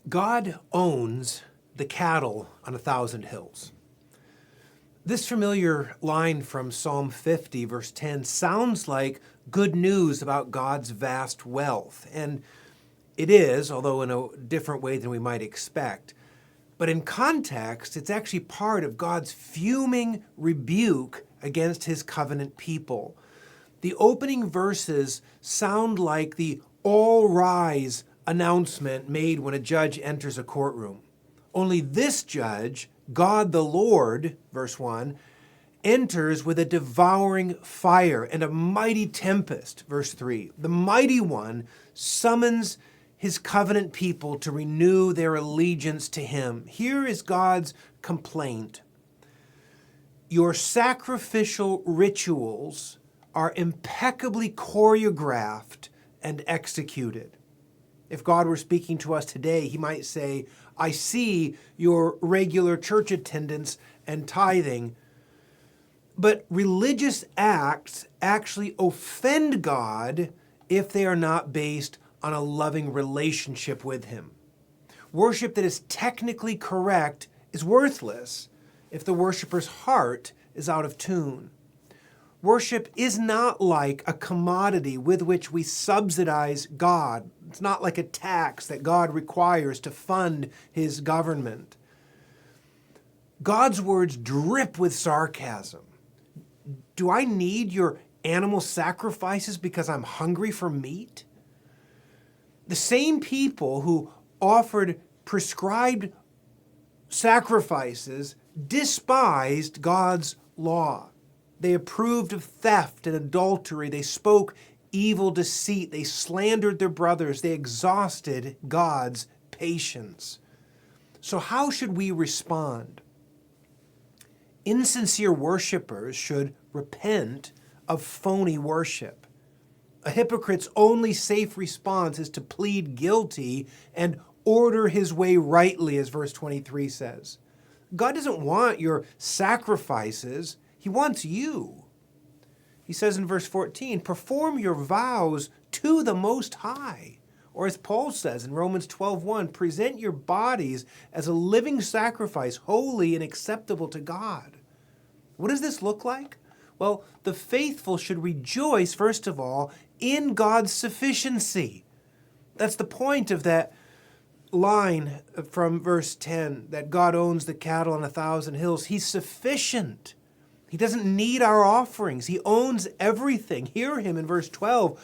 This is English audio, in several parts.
God owns the cattle on 1,000 hills. This familiar line from Psalm 50, verse 10, sounds like good news about God's vast wealth. And it is, although in a different way than we might expect. But in context, it's actually part of God's fuming rebuke against his covenant people. The opening verses sound like the all rise announcement made when a judge enters a courtroom. Only this judge, God the Lord, verse 1, enters with a devouring fire and a mighty tempest, verse 3. The mighty one summons his covenant people to renew their allegiance to him. Here is God's complaint. Your sacrificial rituals are impeccably choreographed and executed. If God were speaking to us today, he might say, I see your regular church attendance and tithing, but religious acts actually offend God if they are not based on a loving relationship with him. Worship that is technically correct is worthless if the worshiper's heart is out of tune. Worship is not like a commodity with which we subsidize God. It's not like a tax that God requires to fund his government. God's words drip with sarcasm. Do I need your animal sacrifices because I'm hungry for meat? The same people who offered prescribed sacrifices despised God's law. They approved of theft and adultery. They spoke evil deceit. They slandered their brothers. They exhausted God's patience. So how should we respond? Insincere worshipers should repent of phony worship. A hypocrite's only safe response is to plead guilty and order his way rightly, as verse 23 says. God doesn't want your sacrifices. He wants you. He says in verse 14, perform your vows to the Most High. Or as Paul says in Romans 12:1, present your bodies as a living sacrifice, holy and acceptable to God. What does this look like? Well, the faithful should rejoice, first of all, in God's sufficiency. That's the point of that line from verse 10, that God owns the cattle on 1,000 hills. He's sufficient. He doesn't need our offerings. He owns everything. Hear him in verse 12.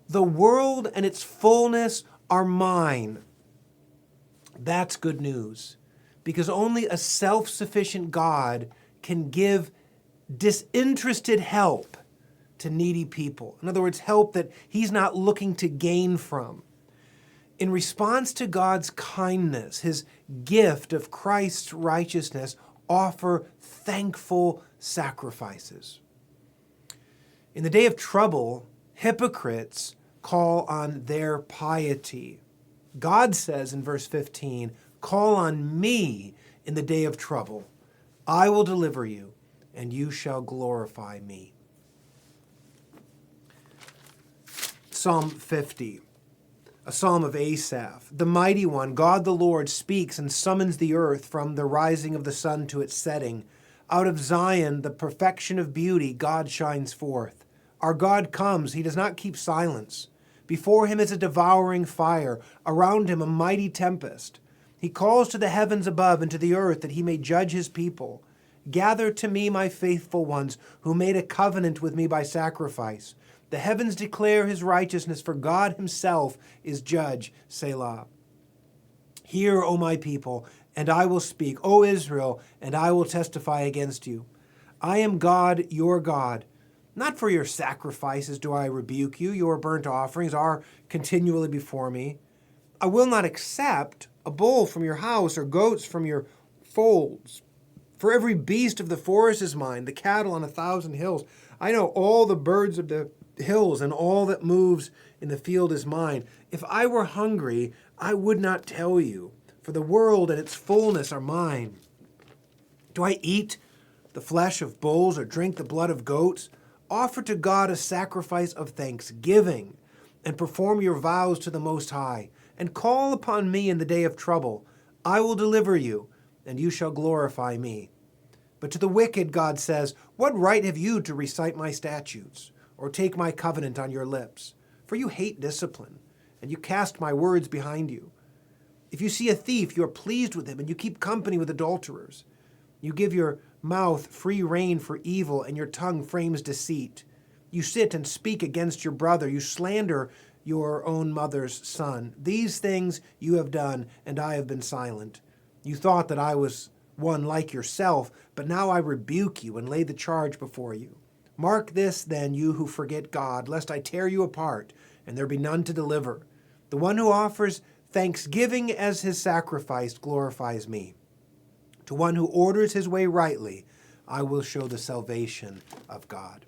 The world and its fullness are mine. That's good news, because only a self-sufficient God can give disinterested help to needy people. In other words, help that he's not looking to gain from. In response to God's kindness, his gift of Christ's righteousness, offer thankful sacrifices. In the day of trouble, hypocrites call on their piety. God says in verse 15, call on me in the day of trouble. I will deliver you, and you shall glorify me. Psalm 50, a psalm of Asaph. The mighty one, God the Lord, speaks and summons the earth from the rising of the sun to its setting. Out of Zion, the perfection of beauty, God shines forth. Our God comes. He does not keep silence. Before him is a devouring fire. Around him a mighty tempest. He calls to the heavens above and to the earth that he may judge his people. Gather to me, my faithful ones, who made a covenant with me by sacrifice. The heavens declare his righteousness, for God himself is judge. Selah. Hear, O my people, and I will speak. O Israel, and I will testify against you. I am God, your God. Not for your sacrifices do I rebuke you. Your burnt offerings are continually before me. I will not accept a bull from your house or goats from your folds. For every beast of the forest is mine, the cattle on 1,000 hills. I know all the birds of the hills, and all that moves in the field is mine. If I were hungry, I would not tell you, for the world and its fullness are mine. Do I eat the flesh of bulls or drink the blood of goats? Offer to God a sacrifice of thanksgiving, and perform your vows to the Most High, and call upon me in the day of trouble. I will deliver you, and you shall glorify me. But to the wicked, God says, what right have you to recite my statutes, or take my covenant on your lips? For you hate discipline, and you cast my words behind you. If you see a thief, you are pleased with him, and you keep company with adulterers. You give your mouth free rein for evil, and your tongue frames deceit. You sit and speak against your brother. You slander your own mother's son. These things you have done, and I have been silent. You thought that I was one like yourself, but now I rebuke you and lay the charge before you. Mark this, then, you who forget God, lest I tear you apart, and there be none to deliver. The one who offers thanksgiving as his sacrifice glorifies me. To one who orders his way rightly, I will show the salvation of God.